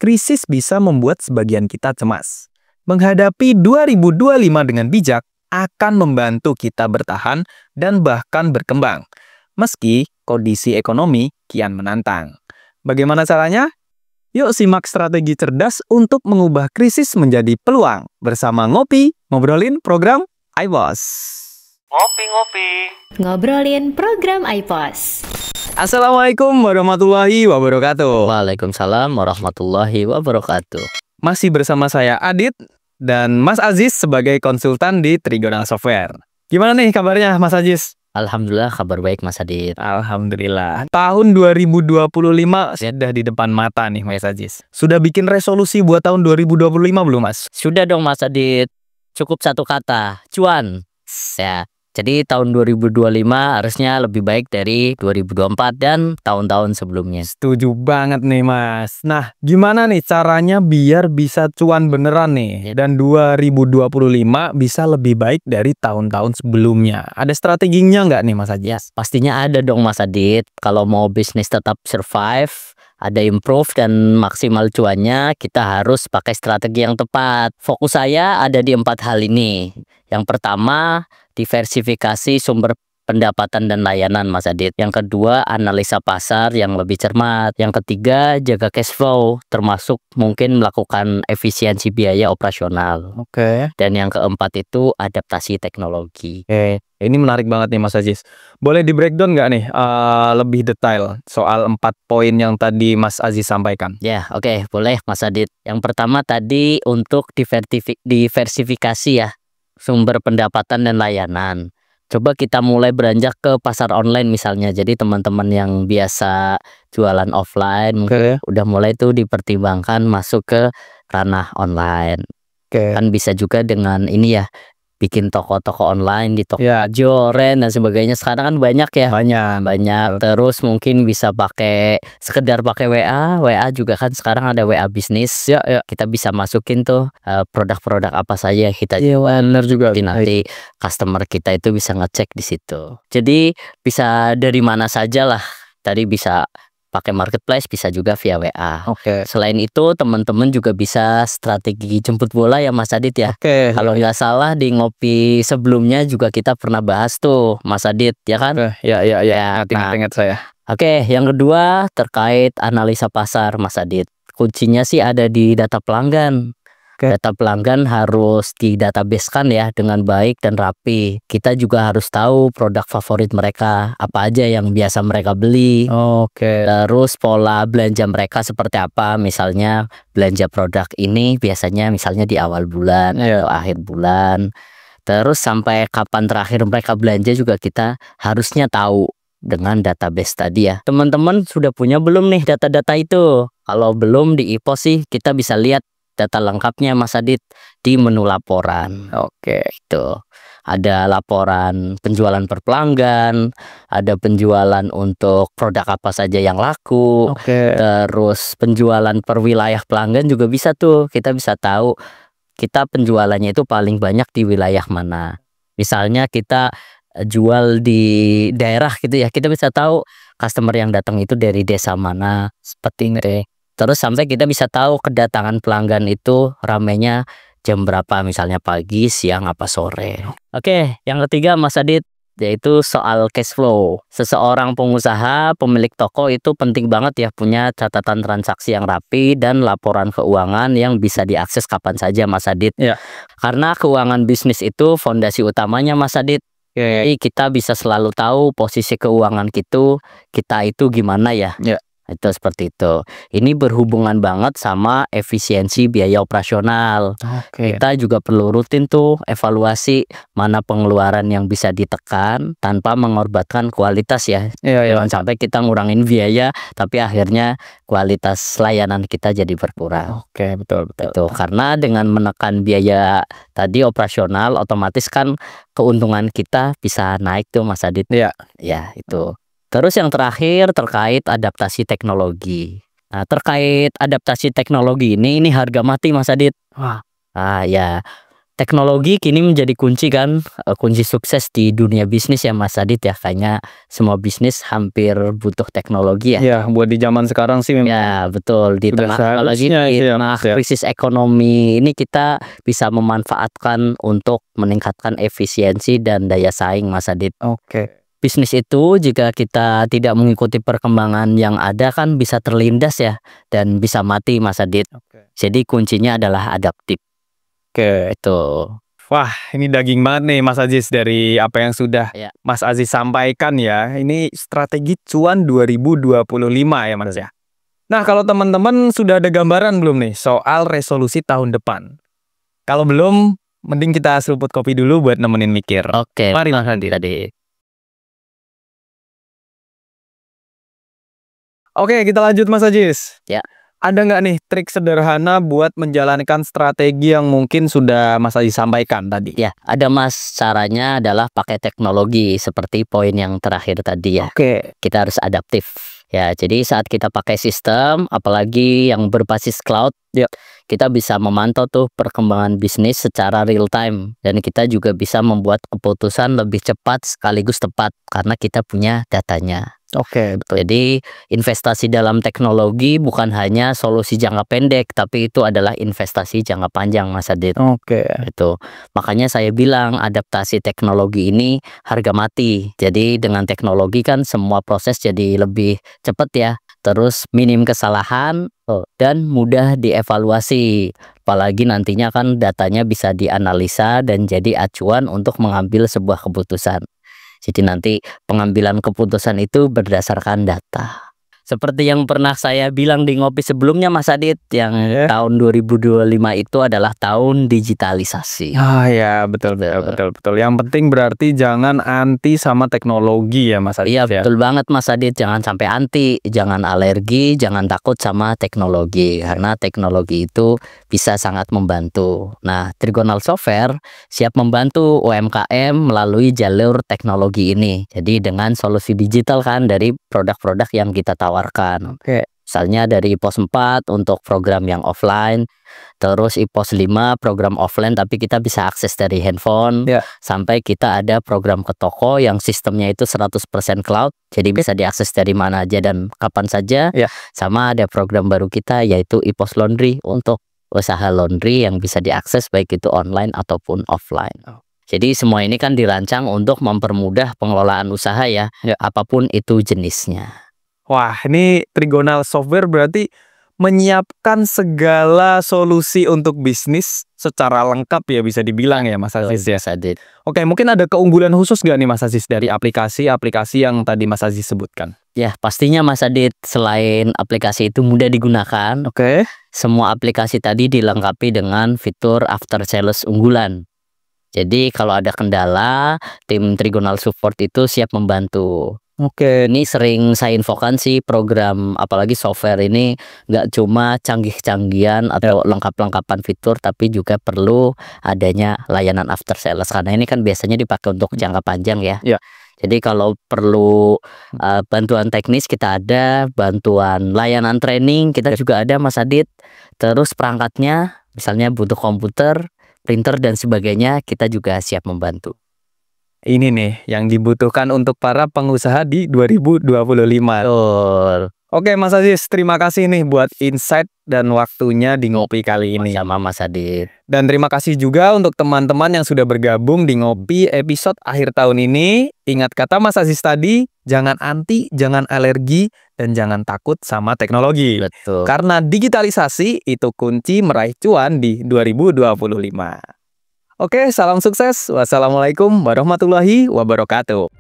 krisis bisa membuat sebagian kita cemas. Menghadapi 2025 dengan bijak akan membantu kita bertahan dan bahkan berkembang, meski kondisi ekonomi kian menantang. Bagaimana caranya? Yuk simak strategi cerdas untuk mengubah krisis menjadi peluang bersama Ngopi, ngobrolin program iPos. Ngopi-ngopi. Ngobrolin program iPos. Assalamualaikum warahmatullahi wabarakatuh. Waalaikumsalam warahmatullahi wabarakatuh. Masih bersama saya Adit dan Mas Aziz sebagai konsultan di Trigona Software. Gimana nih kabarnya Mas Aziz? Alhamdulillah kabar baik Mas Adit. Alhamdulillah. Tahun 2025 sudah di depan mata nih Mas Aziz. Sudah bikin resolusi buat tahun 2025 belum Mas? Sudah dong Mas Adit. Cukup satu kata, cuan. Ya. Jadi tahun 2025 harusnya lebih baik dari 2024 dan tahun-tahun sebelumnya. Setuju banget nih Mas. Nah, gimana nih caranya biar bisa cuan beneran nih? Dan 2025 bisa lebih baik dari tahun-tahun sebelumnya. Ada strateginya nggak nih Mas Aziz? Ya, pastinya ada dong Mas Adit. Kalau mau bisnis tetap survive, ada improve dan maksimal cuannya, kita harus pakai strategi yang tepat. Fokus saya ada di 4 hal ini. Yang pertama, diversifikasi sumber pendapatan dan layanan Mas Adit. Yang kedua, analisa pasar yang lebih cermat. Yang ketiga, jaga cash flow, termasuk mungkin melakukan efisiensi biaya operasional. Oke. Dan yang keempat itu adaptasi teknologi. Oke, ini menarik banget nih Mas Aziz. Boleh di breakdown nggak nih lebih detail soal 4 poin yang tadi Mas Aziz sampaikan? Ya, oke, boleh Mas Adit. Yang pertama tadi untuk diversifikasi ya, sumber pendapatan dan layanan. Coba kita mulai beranjak ke pasar online misalnya. Jadi teman-teman yang biasa jualan offline udah mulai tuh dipertimbangkan masuk ke ranah online. Kan bisa juga dengan ini ya, bikin toko-toko online di Tokopedia, Ren dan sebagainya. Sekarang kan banyak ya. Banyak. Terus mungkin bisa sekedar pakai WA juga kan sekarang ada WA bisnis. Ya. Kita bisa masukin tuh produk-produk apa saja kita. Benar juga. Nanti customer kita itu bisa ngecek di situ. Jadi bisa dari mana saja lah. Tadi bisa pakai marketplace, bisa juga via WA. Oke. Selain itu teman-teman juga bisa strategi jemput bola ya Mas Adit ya. Oke. Kalau nggak salah di ngopi sebelumnya juga kita pernah bahas tuh Mas Adit ya kan? Ya. Nah, Ingat saya. Oke, yang kedua terkait analisa pasar Mas Adit. Kuncinya sih ada di data pelanggan. Data pelanggan harus di database-kan ya dengan baik dan rapi. Kita juga harus tahu produk favorit mereka, apa aja yang biasa mereka beli. Oke. Terus pola belanja mereka seperti apa. Misalnya belanja produk ini biasanya misalnya di awal bulan atau akhir bulan. Terus sampai kapan terakhir mereka belanja juga kita harusnya tahu dengan database tadi ya. Teman-teman sudah punya belum nih data-data itu? Kalau belum di iPos sih kita bisa lihat data lengkapnya Mas Adit di menu laporan. Oke, itu ada laporan penjualan per pelanggan, ada penjualan untuk produk apa saja yang laku. Terus penjualan per wilayah pelanggan juga bisa tuh. Kita bisa tahu kita penjualannya itu paling banyak di wilayah mana. Misalnya kita jual di daerah gitu ya, kita bisa tahu customer yang datang itu dari desa mana, seperti ini. Terus sampai kita bisa tahu kedatangan pelanggan itu ramenya jam berapa, misalnya pagi, siang, apa sore. Oke, yang ketiga Mas Adit, yaitu soal cash flow. Seseorang pengusaha, pemilik toko itu penting banget ya punya catatan transaksi yang rapi dan laporan keuangan yang bisa diakses kapan saja Mas Adit. Karena keuangan bisnis itu fondasi utamanya Mas Adit. Jadi kita bisa selalu tahu posisi keuangan kita itu gimana ya. Itu seperti itu. Ini berhubungan banget sama efisiensi biaya operasional. Kita juga perlu rutin tuh evaluasi mana pengeluaran yang bisa ditekan tanpa mengorbankan kualitas ya. Jangan sampai kita ngurangin biaya tapi akhirnya kualitas layanan kita jadi berkurang. Betul. Itu karena dengan menekan biaya tadi operasional otomatis kan keuntungan kita bisa naik tuh Mas Adit. Ya, itu. Terus yang terakhir terkait adaptasi teknologi. Nah, terkait adaptasi teknologi ini harga mati Mas Adit. Ya. Teknologi kini menjadi kunci kan, kunci sukses di dunia bisnis ya Mas Adit ya. Kayaknya semua bisnis hampir butuh teknologi ya. Ya, buat di zaman sekarang sih memang. Ya betul, di Sudah tengah apalagi seharusnya di iya, tengah Mas, ya. krisis ekonomi ini kita bisa memanfaatkan untuk meningkatkan efisiensi dan daya saing Mas Adit. Oke. Bisnis itu jika kita tidak mengikuti perkembangan yang ada kan bisa terlindas ya dan bisa mati Mas Adit. Oke. Jadi kuncinya adalah adaptif. Oke. Itu. Wah, ini daging banget nih Mas Aziz dari apa yang sudah Ya. Mas Aziz sampaikan ya. Ini strategi cuan 2025 ya Mas ya. Nah, kalau teman-teman sudah ada gambaran belum nih soal resolusi tahun depan? Kalau belum, mending kita seruput kopi dulu buat nemenin mikir. Oke. Mari Mas Andi. Tadi. Oke, kita lanjut Mas Aziz. Ya. Ada nggak nih trik sederhana buat menjalankan strategi yang mungkin sudah Mas Aziz sampaikan tadi? Ya, ada Mas, caranya adalah pakai teknologi seperti poin yang terakhir tadi ya. Oke. Kita harus adaptif. Ya, jadi saat kita pakai sistem apalagi yang berbasis cloud, Ya. kita bisa memantau tuh perkembangan bisnis secara real time dan kita juga bisa membuat keputusan lebih cepat sekaligus tepat karena kita punya datanya. Oke, betul. Jadi investasi dalam teknologi bukan hanya solusi jangka pendek, tapi itu adalah investasi jangka panjang Mas Adit. Oke. Itu. Makanya saya bilang adaptasi teknologi ini harga mati. Jadi dengan teknologi kan semua proses jadi lebih cepat ya. Terus minim kesalahan dan mudah dievaluasi. Apalagi nantinya kan datanya bisa dianalisa dan jadi acuan untuk mengambil sebuah keputusan. Jadi nanti pengambilan keputusan itu berdasarkan data. Seperti yang pernah saya bilang di ngopi sebelumnya Mas Adit, yang tahun 2025 itu adalah tahun digitalisasi. Ah ya, betul. Yang penting berarti jangan anti sama teknologi ya Mas Adit. Iya ya. betul banget Mas Adit, jangan sampai anti, jangan alergi, jangan takut sama teknologi karena teknologi itu bisa sangat membantu. Nah, Trigonal Software siap membantu UMKM melalui jalur teknologi ini. Jadi dengan solusi digital kan dari produk-produk yang kita tawarkan. Oke. Misalnya dari IPOS 4 untuk program yang offline, terus IPOS 5 program offline tapi kita bisa akses dari handphone, Ya. sampai kita ada program ke toko yang sistemnya itu 100% cloud, jadi bisa diakses dari mana aja dan kapan saja. Ya. Sama ada program baru kita yaitu IPOS Laundry untuk usaha laundry yang bisa diakses baik itu online ataupun offline. Jadi semua ini kan dirancang untuk mempermudah pengelolaan usaha ya, apapun itu jenisnya. Wah, ini Trigonal Software berarti menyiapkan segala solusi untuk bisnis secara lengkap ya bisa dibilang ya Mas Aziz ya. Oke, mungkin ada keunggulan khusus nggak nih Mas Aziz dari aplikasi-aplikasi yang tadi Mas Aziz sebutkan? Ya, pastinya Mas Adit, selain aplikasi itu mudah digunakan, Oke. semua aplikasi tadi dilengkapi dengan fitur after sales unggulan. Jadi kalau ada kendala, tim Trigonal Support itu siap membantu. Oke. Ini sering saya infokan sih program apalagi software ini nggak cuma canggih-canggihan atau lengkap-lengkapan fitur, tapi juga perlu adanya layanan after sales karena ini kan biasanya dipakai untuk jangka panjang ya. Ya. Jadi kalau perlu bantuan teknis kita ada, bantuan layanan training kita juga ada Mas Adit. Terus perangkatnya misalnya butuh komputer, printer dan sebagainya kita juga siap membantu. Ini nih yang dibutuhkan untuk para pengusaha di 2025. Betul. Oke Mas Aziz, terima kasih nih buat insight dan waktunya di ngopi kali ini. Sama Mas Adit. Dan terima kasih juga untuk teman-teman yang sudah bergabung di ngopi episode akhir tahun ini. Ingat kata Mas Aziz tadi, jangan anti, jangan alergi, dan jangan takut sama teknologi. Betul. Karena digitalisasi itu kunci meraih cuan di 2025. Oke, salam sukses. Wassalamualaikum warahmatullahi wabarakatuh.